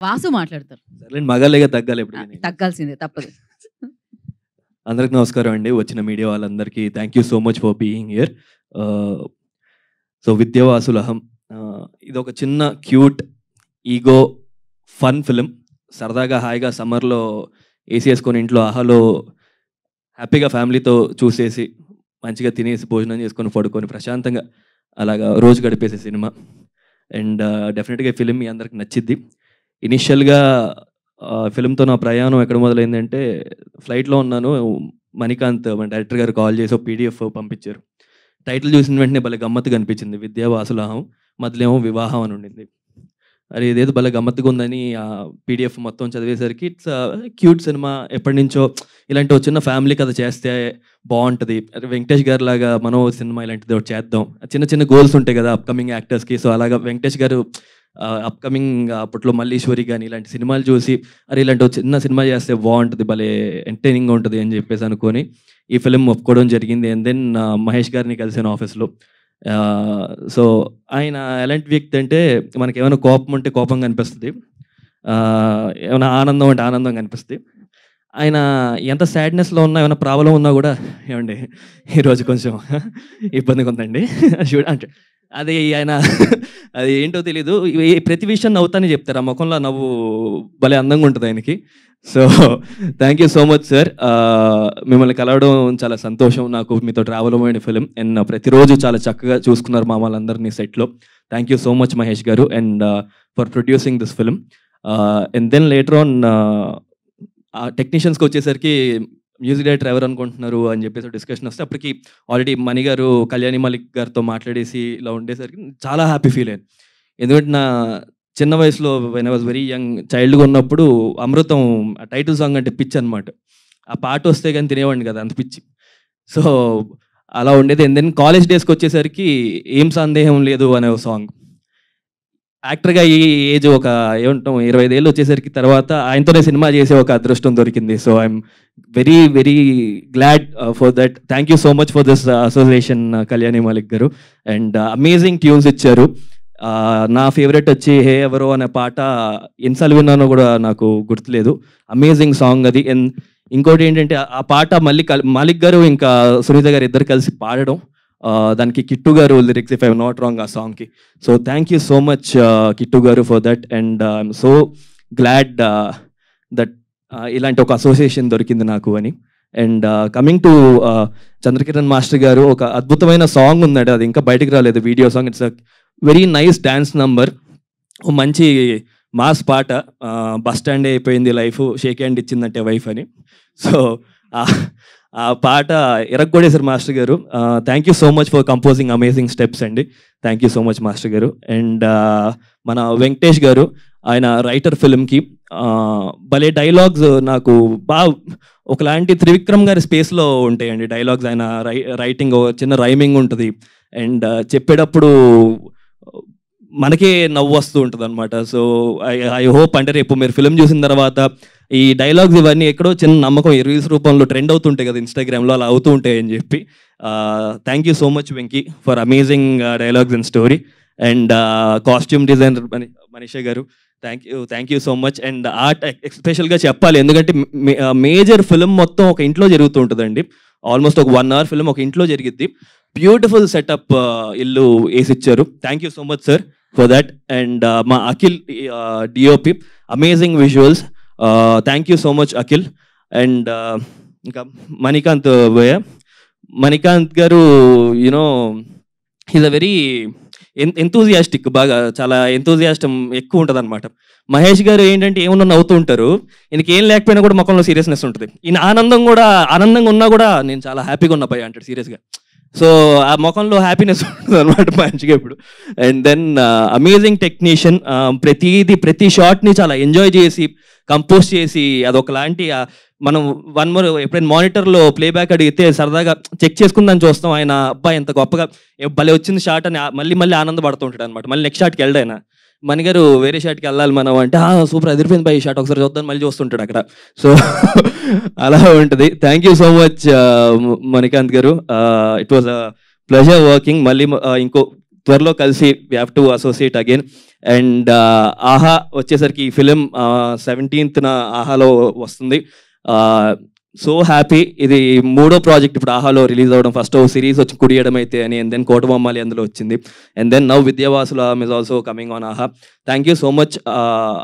వాసు మాట్లాడతారు. సర్లేండి, మగాళ్ళేగా తగ్గాలి ఎప్పుడు. తగ్గాల్సిందే, తప్పదు. అందరికి నమస్కారం అండి. వచ్చిన మీడియా వాళ్ళందరికీ thank you so much for being here. So Vidyavasulaham ఇది ఒక చిన్న క్యూట్ ఈగో ఫన్ ఫిలిం. సరదాగా హాయిగా సమ్మర్లో ఏసీ వేసుకొని ఇంట్లో ఆహాలో హ్యాపీగా ఫ్యామిలీతో చూసేసి మంచిగా తినేసి భోజనం చేసుకొని పడుకొని ప్రశాంతంగా అలాగా రోజు గడిపేసే సినిమా. అండ్ డెఫినెట్గా ఈ ఫిలిం మీ అందరికి నచ్చిద్ది. ఇనిషియల్గా ఫిలింతో నా ప్రయాణం ఎక్కడ మొదలైందంటే, ఫ్లైట్లో ఉన్నాను, మణికాంత్ మన డైరెక్టర్ గారు కాల్ చేసి ఒక పీడిఎఫ్ పంపించారు. టైటిల్ చూసిన వెంటనే భలే గమ్మత్తుగా అనిపించింది, విద్యావాసులహం, మధ్యలేమో వివాహం అని ఉండింది. అది ఇదేదో భలే గమ్మత్తుగా ఉందని ఆ పీడిఎఫ్ మొత్తం చదివేసరికి ఇట్స్ క్యూట్ సినిమా, ఎప్పటి నుంచో ఇలాంటి ఒక చిన్న ఫ్యామిలీ కథ చేస్తే బాగుంటుంది, వెంకటేష్ గారు లాగా మనం సినిమా ఇలాంటిది ఒకటి చేద్దాం, చిన్న చిన్న గోల్స్ ఉంటాయి కదా అప్కమింగ్ యాక్టర్స్కి. సో అలాగా వెంకటేష్ గారు అప్కమింగ్ అప్పట్లో మల్లీశ్వరి కానీ ఇలాంటి సినిమాలు చూసి అరే ఇలాంటి ఒక చిన్న సినిమా చేస్తే బాగుంటుంది, భలే ఎంటర్టైనింగ్గా ఉంటుంది అని చెప్పేసి అనుకొని ఈ ఫిలిం ఒప్పుకోవడం జరిగింది. అండ్ దెన్ మహేష్ గారిని కలిసాను ఆఫీస్లో. సో ఆయన ఎలాంటి వ్యక్తి అంటే, మనకి ఏమైనా కోపం ఉంటే కోపంగా అనిపిస్తుంది, ఏమైనా ఆనందం అంటే ఆనందంగా అనిపిస్తుంది. ఆయన ఎంత సాడ్నెస్లో ఉన్నా, ఏమైనా ప్రాబ్లం ఉన్నా కూడా, ఏమండి ఈరోజు కొంచెం ఇబ్బందిగా ఉందండి అంటే అది ఆయన అది ఏంటో తెలీదు, ప్రతి విషయం నవ్వుతానే చెప్తారు, ఆ ముఖంలో నవ్వు భలే అందంగా ఉంటుంది ఆయనకి. So thank you so much sir, మిమ్మల్ని కలవడం చాలా సంతోషం నాకు. మీతో ట్రావెల్ అవ్వని ఫిలిం అండ్ ప్రతిరోజు చాలా చక్కగా చూసుకున్నారు మా వాళ్ళందరినీ సెట్లో. Thank you so much Mahesh garu and for producing this film. And then later on టెక్నీషియన్స్కి వచ్చేసరికి మ్యూజిక్ డైరెక్టర్ ఎవరు అనుకుంటున్నారు అని చెప్పేసి డిస్కషన్ వస్తే, అప్పటికి ఆల్రెడీ మణి గారు కళ్యాణి మలిక్ గారితో మాట్లాడేసి ఇలా ఉండేసరికి చాలా హ్యాపీ ఫీల్ అయ్యాను. ఎందుకంటే నా చిన్న వయసులో when I was very young చైల్డ్గా ఉన్నప్పుడు అమృతం టైటిల్ సాంగ్ అంటే పిచ్చి అనమాట. ఆ పాట వస్తే కానీ తినేవాడిని కదా, అంత పిచ్చి. సో అలా ఉండేది. అండ్ దెన్ కాలేజ్ డేస్కి వచ్చేసరికి ఏం సందేహం లేదు అనే ఒక సాంగ్. యాక్టర్గా ఈ ఏజ్ ఒక ఏమంటాం 25 ఏళ్ళు వచ్చేసరికి తర్వాత ఆయనతోనే సినిమా చేసే ఒక అదృష్టం దొరికింది. So I'm very very glad for that. Thank you so much for this association Kalyani Malik garu. And amazing tunes ఇచ్చారు. నా ఫేవరెట్ వచ్చి హే ఎవరో అనే పాట ఎన్నిసార్లు విన్నానో కూడా నాకు గుర్తులేదు, అమేజింగ్ సాంగ్ అది. అండ్ ఇంకోటి ఏంటంటే ఆ పాట మళ్ళీ మాలిక్ గారు ఇంకా సునీత గారు ఇద్దరు కలిసి పాడడం, దానికి Kittu garu lyrics if I'm not wrong ఆ సాంగ్కి. So thank you so much Kittu garu for that. And I'm so glad that ఇలాంటి ఒక అసోసియేషన్ దొరికింది నాకు అని. And coming to Chandrakiran master garu, ఒక అద్భుతమైన సాంగ్ ఉందండి, అది ఇంకా బయటకు రాలేదు, video song. It's a very nice dance number, మంచి మాస్ పాట. బస్ స్టాండ్ అయిపోయింది లైఫ్, షేక్ హ్యాండ్ ఇచ్చిందంటే వైఫ్ అని. సో ఆ పాట ఎరగొడేశారు మాస్టర్ గారు. Thank you so much for composing amazing steps అండి. Thank you so much master garu. And మన వెంకటేష్ గారు, ఆయన రైటర్ ఫిల్మ్కి భలే డైలాగ్స్ నాకు బాగా ఒకలాంటి త్రివిక్రమ్ గారి స్పేస్లో ఉంటాయండి డైలాగ్స్. ఆయన రైటింగ్ చిన్న రైమింగ్ ఉంటుంది అండ్ చెప్పేటప్పుడు మనకే నవ్వు వస్తూ ఉంటుంది అనమాట. సో ఐ హోప్ అంటే రేపు మీరు ఫిలిం చూసిన తర్వాత ఈ డైలాగ్స్ ఇవన్నీ ఎక్కడో చిన్న నమ్మకం రీల్స్ రూపంలో ట్రెండ్ అవుతుంటాయి కదా ఇన్స్టాగ్రామ్లో, అలా అవుతూ ఉంటాయి అని చెప్పి. Thank you so much Venky for amazing dialogues and story. And costume designer Manisha garu, thank you so much. And art ఎస్పెషల్గా చెప్పాలి, ఎందుకంటే మేజర్ ఫిలిం మొత్తం ఒక ఇంట్లో జరుగుతూ ఉంటుందండి. ఆల్మోస్ట్ ఒక 1 hour ఫిలిం ఒక ఇంట్లో జరిగిద్ది. బ్యూటిఫుల్ సెటప్ ఇల్లు వేసిచ్చారు. Thank you so much sir for that. And మా Akhil DOP, amazing visuals. Thank you so much Akhil. And ఇంకా Manikanth garu, you know he's a very enthusiastic, బాగా చాలా ఎంతూజియాస్టం ఎక్కువ ఉంటుంది అనమాట. మహేష్ గారు ఏంటంటే ఏమన్నా నవ్వుతూ ఉంటారు, ఈయనకి ఏం లేకపోయినా కూడా ముఖంలో సీరియస్నెస్ ఉంటుంది. ఈయన ఆనందంగా ఉన్నా కూడా నేను చాలా హ్యాపీగా ఉన్నా పై అంటాడు సీరియస్గా. సో ఆ ముఖంలో హ్యాపీనెస్ ఉంటుంది అనమాట మంచిగా ఇప్పుడు. అండ్ దెన్ అమేజింగ్ టెక్నీషియన్, ప్రతి షాట్ని చాలా ఎంజాయ్ చేసి కంపోజ్ చేసి అదొకలాంటి మనం ఎప్పుడైనా మానిటర్లో ప్లేబ్యాక్ అడిగితే సరదాగా చెక్ చేసుకుందని చూస్తాం. ఆయన అబ్బాయి ఎంత గొప్పగా భలే వచ్చింది షాట్ అని మళ్ళీ ఆనందపడుతూ ఉంటాడు అనమాట. మళ్ళీ నెక్స్ట్ షాట్కి వెళ్ళాయన మణిగారు వేరే షాట్కి వెళ్ళాలి మనం అంటే, సూపర్ అదిరిపోయింది బై షాట్, ఒకసారి చూద్దాం మళ్ళీ చూస్తుంటాడు అక్కడ. సో అలా ఉంటుంది. Thank you so much Manikanth garu. It was a pleasure working. మళ్ళీ ఇంకో త్వరలో కలిసి we have to associate again. And Aha వచ్చేసరికి ఈ ఫిలిం 17th ఆహాలో వస్తుంది. So happy. ఇది 3వ ప్రాజెక్ట్ ఇప్పుడు ఆహాలో రిలీజ్ అవ్వడం. ఫస్ట్ సిరీస్ వచ్చి కుడియడం అయితే అని, అండ్ దెన్ కోటబొమ్మాలి అందులో వచ్చింది, and then now Vidyavasulaham is also coming on Aha. Thank you so much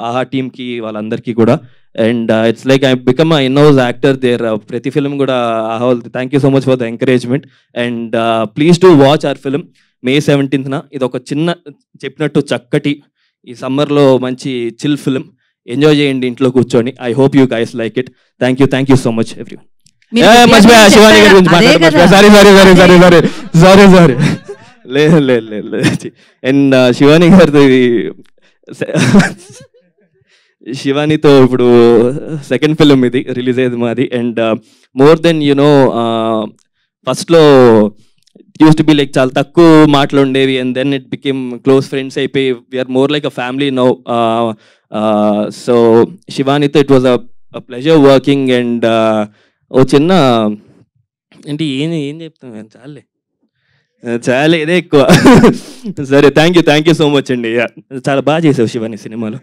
Aha టీమ్కి, వాళ్ళందరికీ కూడా. And it's like I become in house actor there. ప్రతి ఫిలిం కూడా Aha. Thank you so much for the encouragement. And please to watch our film May 17th. ఇది ఒక చిన్న చెప్పినట్టు చక్కటి ఈ సమ్మర్లో మంచి చిల్ ఫిలిం. ఎంజాయ్ చేయండి ఇంట్లో కూర్చొని. I hope you guys like it. Thank you so much everyone. Shivani గారి గురించి మాట్లాడమని సారీ లేదు. అండ్ శివాని గారిది శివానితో ఇప్పుడు సెకండ్ ఫిలిం ఇది రిలీజ్ అయ్యేది మాది. అండ్ మోర్ దెన్ ఫస్ట్లో యూస్ టు బి లైక్ చాలా తక్కువ మాటలు ఉండేవి, and then it became close friends అయిపోయి we're more like a family now. So శివానితో it was a pleasure working. And ఓ చిన్న అంటే ఏం చెప్తాం, చాలే ఇదే ఎక్కువ. సరే థ్యాంక్ యూ సో మచ్ అండి. చాలా బాగా చేసావు శివాని సినిమాలో.